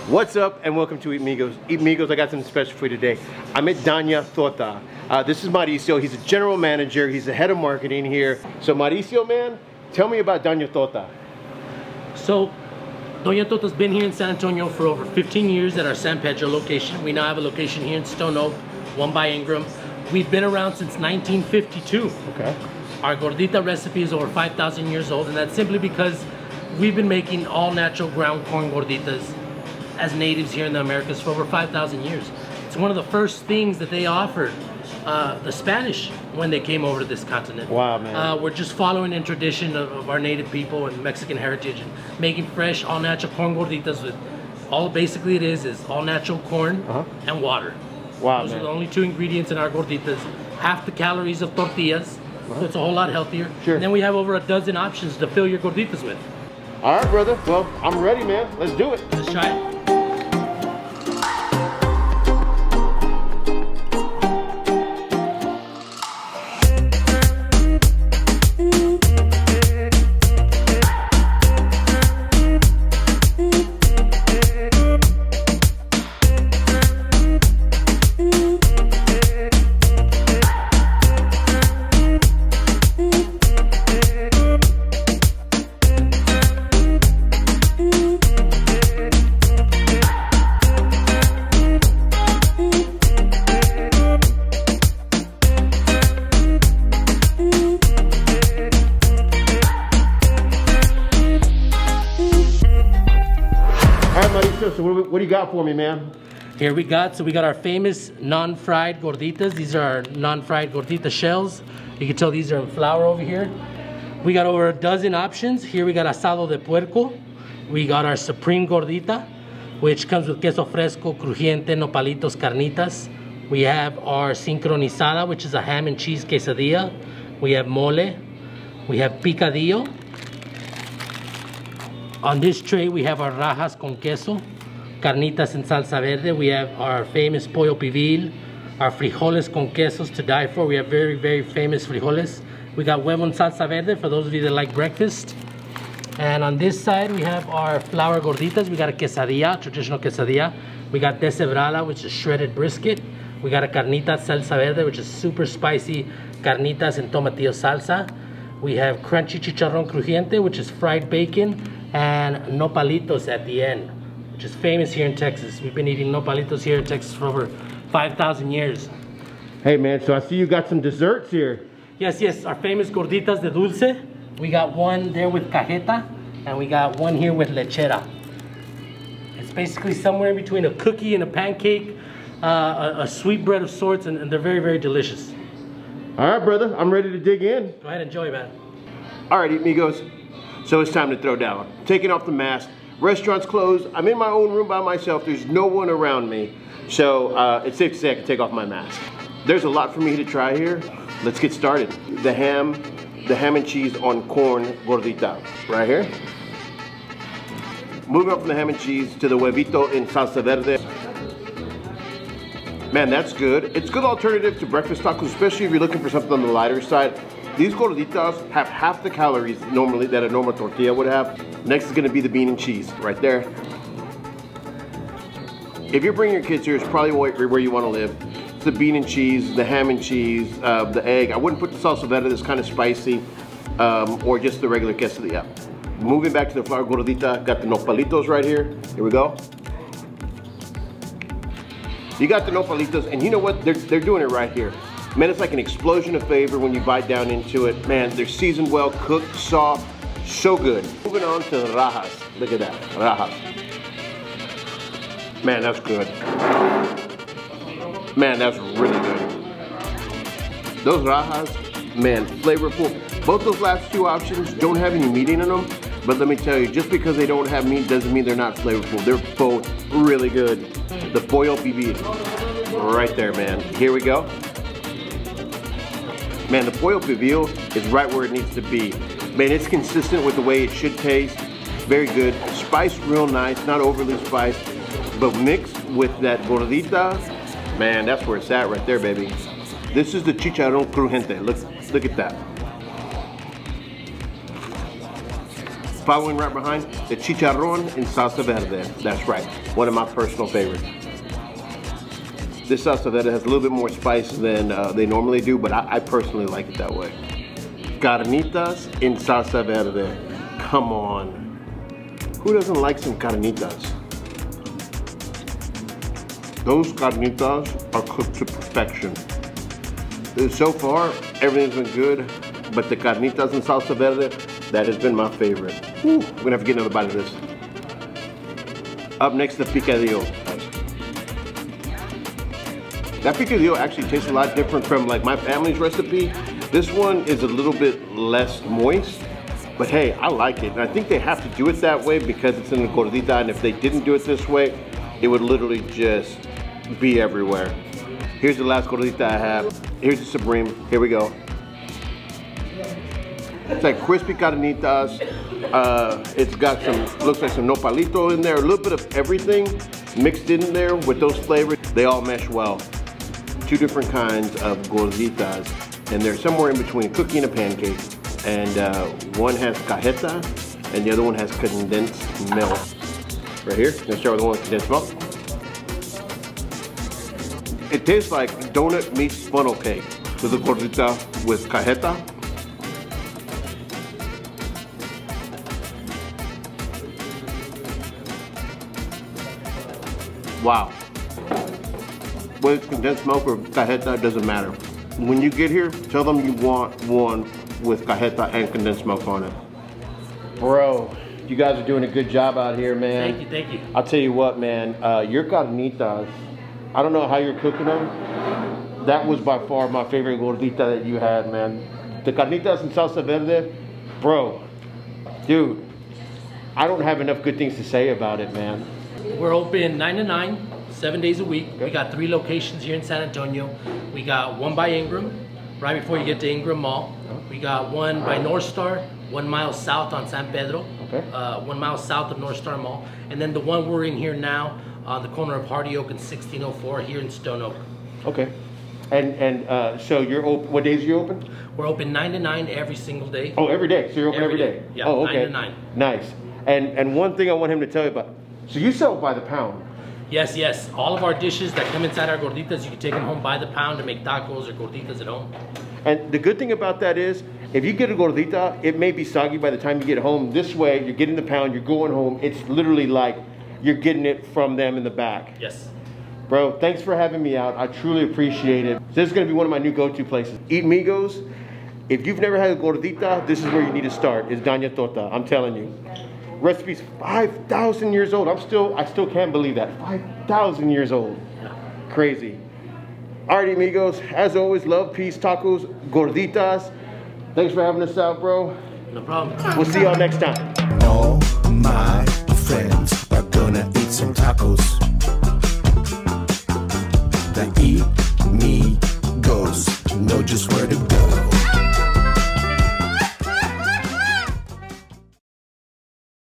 What's up and welcome to Eatmigos. Eatmigos, I got something special for you today. I'm at DONA TOTA. This is Mauricio. He's a general manager. He's the head of marketing here. So Mauricio, man, tell me about DONA TOTA. So DONA TOTA's been here in San Antonio for over 15 years at our San Pedro location. We now have a location here in Stone Oak, one by Ingram. We've been around since 1952. Okay. Our gordita recipe is over 5,000 years old, and that's simply because we've been making all natural ground corn gorditas as natives here in the Americas for over 5,000 years. It's one of the first things that they offered the Spanish when they came over to this continent. Wow, man. We're just following in tradition of our native people and Mexican heritage and making fresh, all natural corn gorditas with all basically it is all natural corn and water. Wow, Those man. are the only two ingredients in our gorditas. Half the calories of tortillas, so it's a whole lot healthier. Sure. And then we have over a dozen options to fill your gorditas with. All right, brother. Well, I'm ready, man. Let's do it. Let's try it. So what do you got for me, man? Here we got our famous non-fried gorditas. These are our non-fried gordita shells. You can tell these are in flour over here. We got over a dozen options. Here we got asado de puerco. We got our supreme gordita, which comes with queso fresco, crujiente, nopalitos, carnitas. We have our sincronizada, which is a ham and cheese quesadilla. We have mole. We have picadillo. On this tray, we have our rajas con queso, carnitas en salsa verde. We have our famous pollo pibil, our frijoles con quesos to die for. We have very, very famous frijoles. We got huevo en salsa verde for those of you that like breakfast. And on this side, we have our flour gorditas. We got a quesadilla, traditional quesadilla. We got deshebrada, which is shredded brisket. We got a carnita salsa verde, which is super spicy carnitas and tomatillo salsa. We have crunchy chicharrón crujiente, which is fried bacon, and nopalitos at the end, which is famous here in Texas. We've been eating nopalitos here in Texas for over 5,000 years. Hey, man, so I see you got some desserts here. Yes, our famous gorditas de dulce. We got one there with cajeta, and we got one here with lechera. It's basically somewhere in between a cookie and a pancake, a sweet bread of sorts, and they're very, very delicious. All right, brother, I'm ready to dig in. Go ahead, enjoy, man. All right, Eatmigos. So it's time to throw down. Taking off the mask. Restaurant's closed. I'm in my own room by myself. There's no one around me. So it's safe to say I can take off my mask. There's a lot for me to try here. Let's get started. The ham and cheese on corn gordita, right here. Moving on from the ham and cheese to the huevito in salsa verde. Man, that's good. It's a good alternative to breakfast tacos, especially if you're looking for something on the lighter side. These gorditas have half the calories normally that a normal tortilla would have. Next is gonna be the bean and cheese, right there. If you're bringing your kids here, it's probably where you wanna live. It's the bean and cheese, the ham and cheese, the egg. I wouldn't put the salsa verde, that's kind of spicy, or just the regular quesadilla. Moving back to the flour gordita, got the nopalitos right here. Here we go. You got the nopalitos, and you know what? They're doing it right here. Man, it's like an explosion of flavor when you bite down into it. Man, they're seasoned well, cooked, soft, so good. Moving on to the rajas. Look at that, rajas. Man, that's good. Man, that's really good. Those rajas, man, flavorful. Both those last two options don't have any meat in them, but let me tell you, just because they don't have meat doesn't mean they're not flavorful. They're both really good. The pollo pibil, right there, man. Here we go. Man, the pollo pibil is right where it needs to be. Man, it's consistent with the way it should taste. Very good. Spiced real nice, not overly spiced. But mixed with that gordita, man, that's where it's at right there, baby. This is the chicharrón crujiente. Look at that. Following right behind, the chicharrón in salsa verde. That's right, one of my personal favorites. This salsa verde has a little bit more spice than they normally do, but I personally like it that way. Carnitas in salsa verde. Come on. Who doesn't like some carnitas? Those carnitas are cooked to perfection. So far, everything's been good, but the carnitas in salsa verde, that has been my favorite. Whew, I'm gonna have to get another bite of this. Up next, the picadillo. That picadillo actually tastes a lot different from like my family's recipe. This one is a little bit less moist, but hey, I like it. And I think they have to do it that way because it's in the gordita, and if they didn't do it this way, it would literally just be everywhere. Here's the last gordita I have. Here's the Supreme. Here we go. It's like crispy carnitas. It's got some, looks like some nopalito in there, a little bit of everything mixed in there with those flavors. They all mesh well. Two different kinds of gorditas, and they're somewhere in between a cookie and a pancake. And one has cajeta, and the other one has condensed milk. Right here, let's start with the one with condensed milk. It tastes like donut meets funnel cake with a gordita with cajeta. Wow. Whether it's condensed milk or cajeta, it doesn't matter. When you get here, tell them you want one with cajeta and condensed milk on it. Bro, you guys are doing a good job out here, man. Thank you, thank you. I'll tell you what, man, your carnitas, I don't know how you're cooking them. That was by far my favorite gordita that you had, man. The carnitas and salsa verde, bro, dude, I don't have enough good things to say about it, man. We're open 9 to 9, 7 days a week. Okay. We got 3 locations here in San Antonio. We got one by Ingram, right before you get to Ingram Mall. We got one by North Star, 1 mile south on San Pedro, okay. 1 mile south of North Star Mall. And then the one we're in here now on the corner of Hardy Oak and 1604 here in Stone Oak. Okay. And so you're open, what days are you open? We're open 9 to 9 every single day. Oh, every day? So you're open every day? Yeah, oh, okay. 9 to 9. Nice. And one thing I want him to tell you about, so you sell by the pound? Yes, yes. All of our dishes that come inside our gorditas, you can take them home by the pound to make tacos or gorditas at home. And the good thing about that is, if you get a gordita, it may be soggy by the time you get home. This way, you're getting the pound, you're going home. It's literally like you're getting it from them in the back. Yes. Bro, thanks for having me out. I truly appreciate it. This is gonna be one of my new go-to places. Eatmigos. If you've never had a gordita, this is where you need to start. It's DONA TOTA, I'm telling you. Recipe's 5,000 years old. I still can't believe that. 5,000 years old. Yeah. Crazy. All right, amigos. As always, love, peace, tacos, gorditas. Thanks for having us out, bro. No problem. We'll see y'all next time. All my friends are gonna eat some tacos.